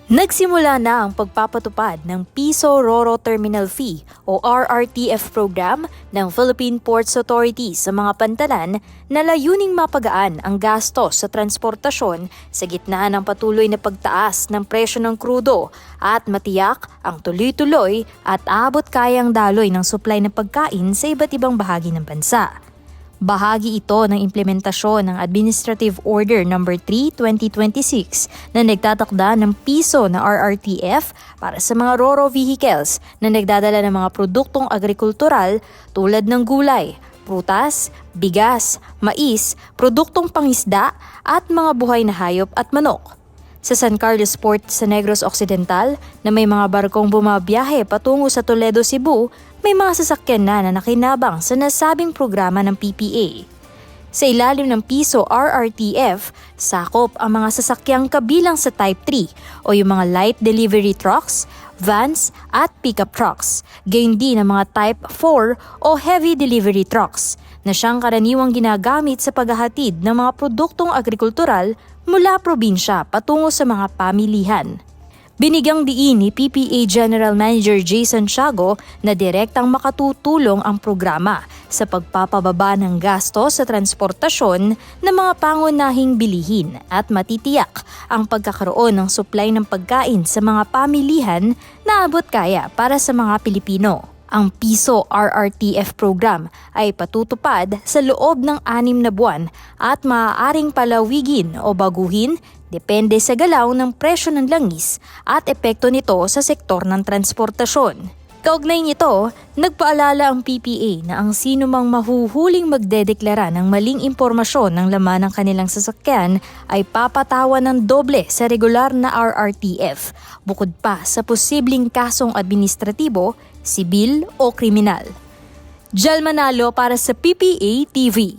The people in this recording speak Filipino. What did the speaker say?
Nagsimula na ang pagpapatupad ng Piso Ro-Ro Terminal Fee o RRTF program ng Philippine Ports Authority sa mga pantalan na layuning mapagaan ang gastos sa transportasyon sa gitna ng patuloy na pagtaas ng presyo ng krudo at matiyak ang tuloy-tuloy at abot kayang daloy ng supply ng pagkain sa iba't ibang bahagi ng bansa. Bahagi ito ng implementasyon ng Administrative Order No. 3, 2026 na nagtatakda ng piso na RRTF para sa mga Ro-Ro vehicles na nagdadala ng mga produktong agrikultural tulad ng gulay, prutas, bigas, mais, produktong pangisda at mga buhay na hayop at manok. Sa San Carlos Port sa Negros Occidental na may mga barkong bumabiyahe patungo sa Toledo, Cebu, may mga sasakyan na nakinabang sa nasabing programa ng PPA. Sa ilalim ng piso RRTF, sakop ang mga sasakyang kabilang sa Type 3 o yung mga light delivery trucks, vans at pickup trucks, gayon din ang mga Type 4 o heavy delivery trucks na siyang karaniwang ginagamit sa paghahatid ng mga produktong agrikultural mula probinsya patungo sa mga pamilihan. Binigyang diin ni PPA General Manager Jason Tiago na direktang makatutulong ang programa sa pagpapababa ng gasto sa transportasyon ng mga pangunahing bilihin at matitiyak ang pagkakaroon ng supply ng pagkain sa mga pamilihan na abot kaya para sa mga Pilipino. Ang Piso RRTF program ay patutupad sa loob ng 6 na buwan at maaaring palawigin o baguhin depende sa galaw ng presyo ng langis at epekto nito sa sektor ng transportasyon. Kaugnay nito, nagpaalala ang PPA na ang sino mang mahuhuling magdedeklara ng maling impormasyon ng laman ng kanilang sasakyan ay papatawan ng doble sa regular na RRTF, bukod pa sa posibleng kasong administratibo, sibil o kriminal. Jal Manalo para sa PPA TV.